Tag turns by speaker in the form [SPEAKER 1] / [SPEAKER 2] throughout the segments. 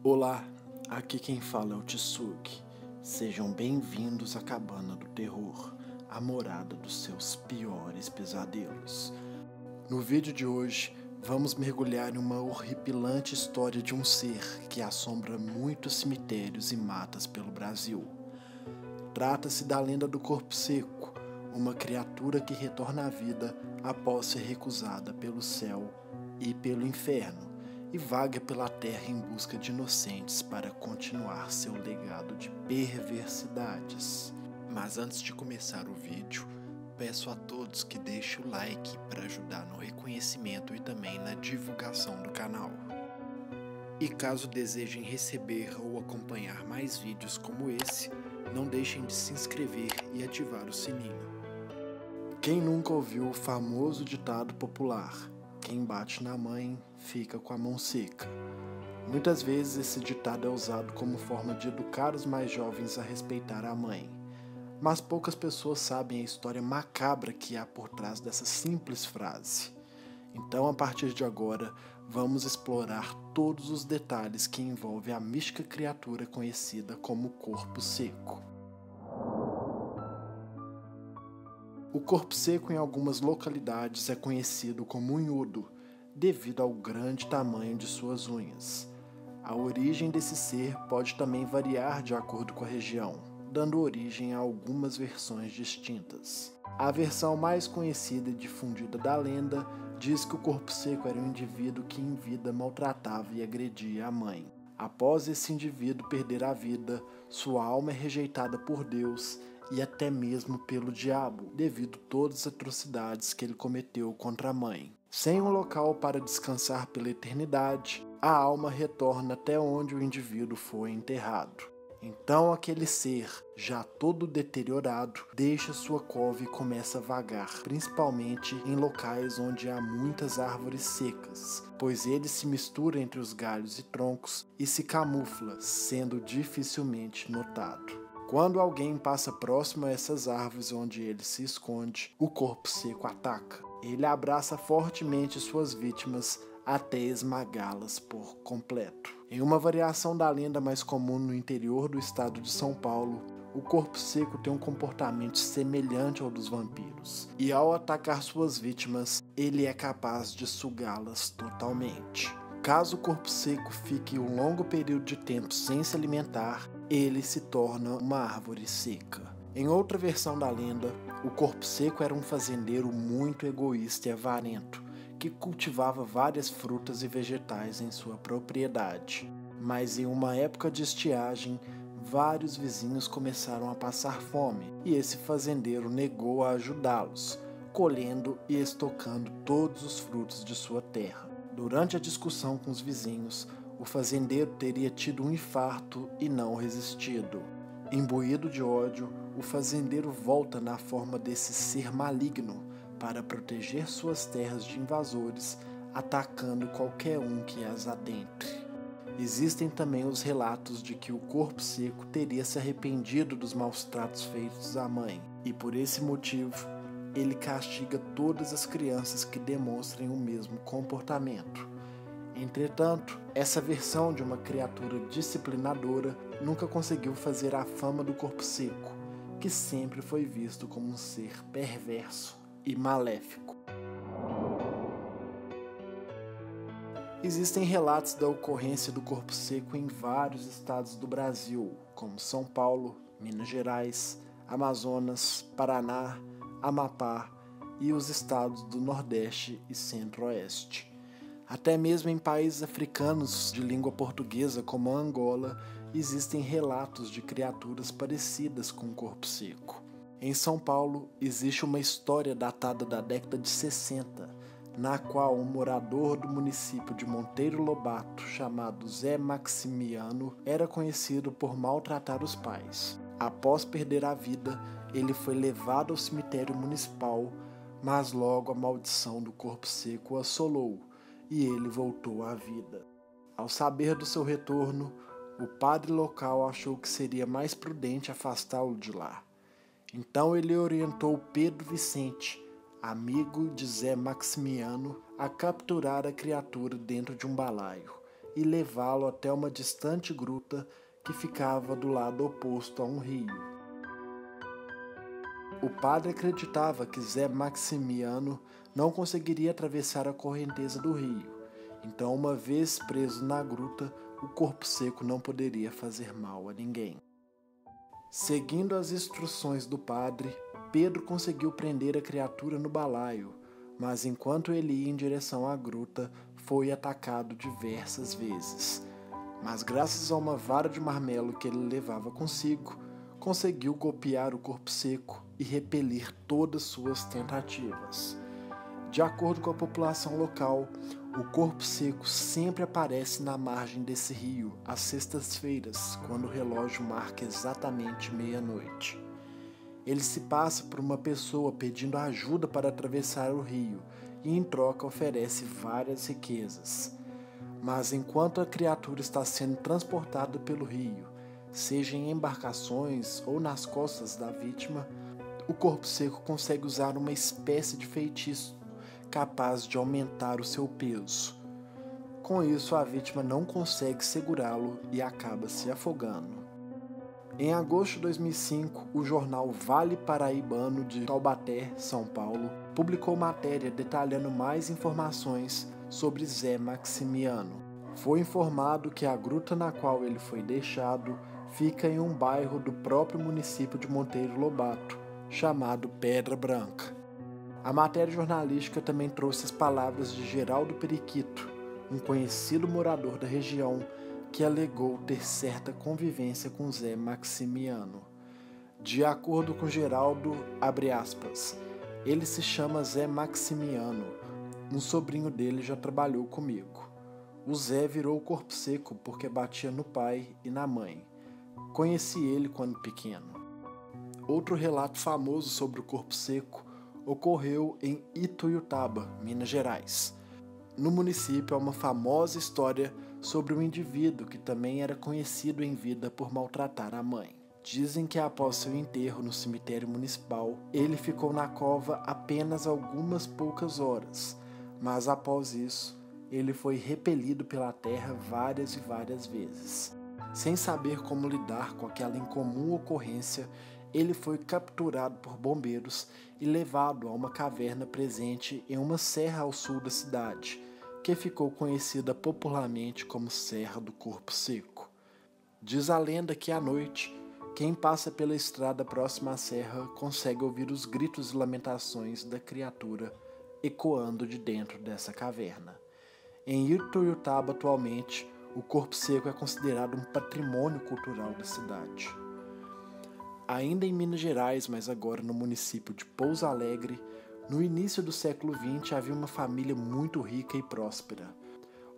[SPEAKER 1] Olá, aqui quem fala é o Tsuki. Sejam bem-vindos à Cabana do Terror, a morada dos seus piores pesadelos. No vídeo de hoje, vamos mergulhar em uma horripilante história de um ser que assombra muitos cemitérios e matas pelo Brasil. Trata-se da lenda do corpo seco, uma criatura que retorna à vida após ser recusada pelo céu e pelo inferno, e vaga pela terra em busca de inocentes para continuar seu legado de perversidades. Mas antes de começar o vídeo, peço a todos que deixem o like para ajudar no reconhecimento e também na divulgação do canal. E caso desejem receber ou acompanhar mais vídeos como esse, não deixem de se inscrever e ativar o sininho. Quem nunca ouviu o famoso ditado popular: quem bate na mãe, fica com a mão seca? Muitas vezes esse ditado é usado como forma de educar os mais jovens a respeitar a mãe. Mas poucas pessoas sabem a história macabra que há por trás dessa simples frase. Então, a partir de agora, vamos explorar todos os detalhes que envolvem a mística criatura conhecida como corpo seco. O corpo seco em algumas localidades é conhecido como unhudo, devido ao grande tamanho de suas unhas. A origem desse ser pode também variar de acordo com a região, dando origem a algumas versões distintas. A versão mais conhecida e difundida da lenda diz que o corpo seco era um indivíduo que em vida maltratava e agredia a mãe. Após esse indivíduo perder a vida, sua alma é rejeitada por Deus e até mesmo pelo diabo, devido a todas as atrocidades que ele cometeu contra a mãe. Sem um local para descansar pela eternidade, a alma retorna até onde o indivíduo foi enterrado. Então aquele ser, já todo deteriorado, deixa sua cova e começa a vagar, principalmente em locais onde há muitas árvores secas, pois ele se mistura entre os galhos e troncos e se camufla, sendo dificilmente notado. Quando alguém passa próximo a essas árvores onde ele se esconde, o corpo seco ataca. Ele abraça fortemente suas vítimas até esmagá-las por completo. Em uma variação da lenda mais comum no interior do estado de São Paulo, o corpo seco tem um comportamento semelhante ao dos vampiros, e ao atacar suas vítimas, ele é capaz de sugá-las totalmente. Caso o corpo seco fique um longo período de tempo sem se alimentar, ele se torna uma árvore seca. Em outra versão da lenda, o corpo seco era um fazendeiro muito egoísta e avarento, que cultivava várias frutas e vegetais em sua propriedade. Mas em uma época de estiagem, vários vizinhos começaram a passar fome, e esse fazendeiro negou a ajudá-los, colhendo e estocando todos os frutos de sua terra. Durante a discussão com os vizinhos, o fazendeiro teria tido um infarto e não resistido. Imbuído de ódio, o fazendeiro volta na forma desse ser maligno para proteger suas terras de invasores, atacando qualquer um que as adentre. Existem também os relatos de que o corpo seco teria se arrependido dos maus tratos feitos à mãe, e por esse motivo, ele castiga todas as crianças que demonstrem o mesmo comportamento. Entretanto, essa versão de uma criatura disciplinadora nunca conseguiu fazer a fama do corpo seco, que sempre foi visto como um ser perverso e maléfico. Existem relatos da ocorrência do corpo seco em vários estados do Brasil, como São Paulo, Minas Gerais, Amazonas, Paraná, Amapá e os estados do Nordeste e Centro-Oeste. Até mesmo em países africanos de língua portuguesa, como a Angola, existem relatos de criaturas parecidas com o corpo seco. Em São Paulo, existe uma história datada da década de 60, na qual um morador do município de Monteiro Lobato, chamado Zé Maximiano, era conhecido por maltratar os pais. Após perder a vida, ele foi levado ao cemitério municipal, mas logo a maldição do corpo seco o assolou e ele voltou à vida. Ao saber do seu retorno, o padre local achou que seria mais prudente afastá-lo de lá. Então ele orientou Pedro Vicente, amigo de Zé Maximiano, a capturar a criatura dentro de um balaio e levá-lo até uma distante gruta que ficava do lado oposto a um rio. O padre acreditava que Zé Maximiano não conseguiria atravessar a correnteza do rio, então, uma vez preso na gruta, o corpo seco não poderia fazer mal a ninguém. Seguindo as instruções do padre, Pedro conseguiu prender a criatura no balaio, mas enquanto ele ia em direção à gruta, foi atacado diversas vezes. Mas graças a uma vara de marmelo que ele levava consigo, conseguiu golpear o corpo seco e repelir todas suas tentativas. De acordo com a população local, o corpo seco sempre aparece na margem desse rio às sextas-feiras, quando o relógio marca exatamente meia-noite. Ele se passa por uma pessoa pedindo ajuda para atravessar o rio e, em troca, oferece várias riquezas. Mas enquanto a criatura está sendo transportada pelo rio, seja em embarcações ou nas costas da vítima, o corpo seco consegue usar uma espécie de feitiço capaz de aumentar o seu peso. Com isso, a vítima não consegue segurá-lo e acaba se afogando. Em agosto de 2005, o jornal Vale Paraibano de Taubaté, São Paulo, publicou matéria detalhando mais informações sobre Zé Maximiano. Foi informado que a gruta na qual ele foi deixado fica em um bairro do próprio município de Monteiro Lobato, chamado Pedra Branca. A matéria jornalística também trouxe as palavras de Geraldo Periquito, um conhecido morador da região, que alegou ter certa convivência com Zé Maximiano. De acordo com Geraldo, abre aspas, ele se chama Zé Maximiano, um sobrinho dele já trabalhou comigo. O Zé virou o corpo seco porque batia no pai e na mãe. Conheci ele quando pequeno. Outro relato famoso sobre o corpo seco ocorreu em Ituiutaba, Minas Gerais. No município há uma famosa história sobre um indivíduo que também era conhecido em vida por maltratar a mãe. Dizem que após seu enterro no cemitério municipal, ele ficou na cova apenas algumas poucas horas, mas após isso, ele foi repelido pela terra várias e várias vezes. Sem saber como lidar com aquela incomum ocorrência, ele foi capturado por bombeiros e levado a uma caverna presente em uma serra ao sul da cidade, que ficou conhecida popularmente como Serra do Corpo Seco. Diz a lenda que à noite, quem passa pela estrada próxima à serra consegue ouvir os gritos e lamentações da criatura ecoando de dentro dessa caverna. Em Ituiutaba, atualmente, o corpo seco é considerado um patrimônio cultural da cidade. Ainda em Minas Gerais, mas agora no município de Pouso Alegre, no início do século XX havia uma família muito rica e próspera.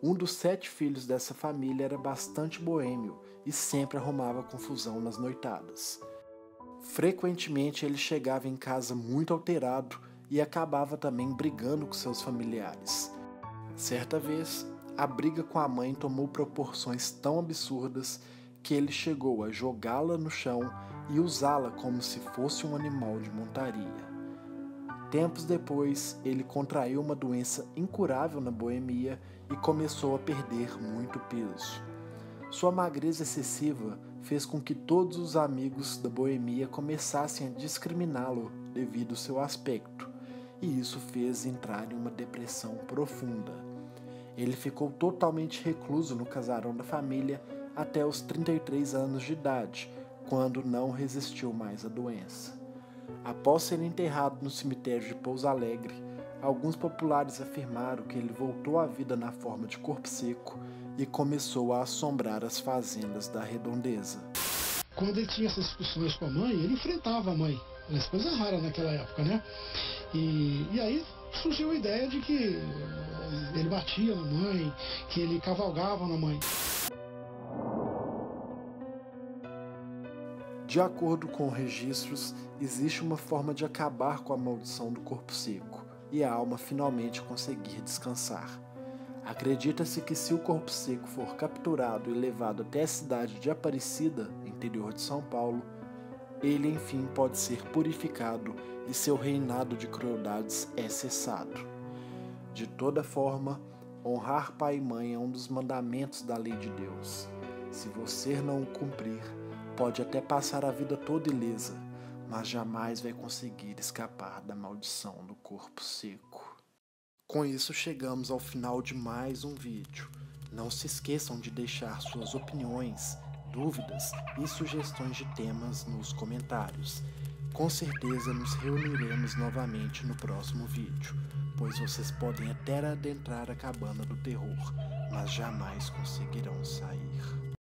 [SPEAKER 1] Um dos 7 filhos dessa família era bastante boêmio e sempre arrumava confusão nas noitadas. Frequentemente ele chegava em casa muito alterado e acabava também brigando com seus familiares. Certa vez, a briga com a mãe tomou proporções tão absurdas que ele chegou a jogá-la no chão e usá-la como se fosse um animal de montaria. Tempos depois, ele contraiu uma doença incurável na boemia e começou a perder muito peso. Sua magreza excessiva fez com que todos os amigos da boemia começassem a discriminá-lo devido ao seu aspecto, e isso fez entrar em uma depressão profunda. Ele ficou totalmente recluso no casarão da família até os 33 anos de idade, quando não resistiu mais à doença. Após ser enterrado no cemitério de Pouso Alegre, alguns populares afirmaram que ele voltou à vida na forma de corpo seco e começou a assombrar as fazendas da redondeza.
[SPEAKER 2] Quando ele tinha essas discussões com a mãe, ele enfrentava a mãe. As coisas raras naquela época, né? E aí surgiu a ideia de que ele batia na mãe, que ele cavalgava na mãe.
[SPEAKER 1] De acordo com registros, existe uma forma de acabar com a maldição do corpo seco e a alma finalmente conseguir descansar. Acredita-se que se o corpo seco for capturado e levado até a cidade de Aparecida, interior de São Paulo, ele enfim pode ser purificado e seu reinado de crueldades é cessado. De toda forma, Honrar pai e mãe é um dos mandamentos da lei de Deus. Se você não o cumprir, pode até passar a vida toda ilesa, mas jamais vai conseguir escapar da maldição do corpo seco. Com isso chegamos ao final de mais um vídeo. Não se esqueçam de deixar suas opiniões, dúvidas e sugestões de temas nos comentários. Com certeza nos reuniremos novamente no próximo vídeo, pois vocês podem até adentrar a cabana do terror, mas jamais conseguirão sair.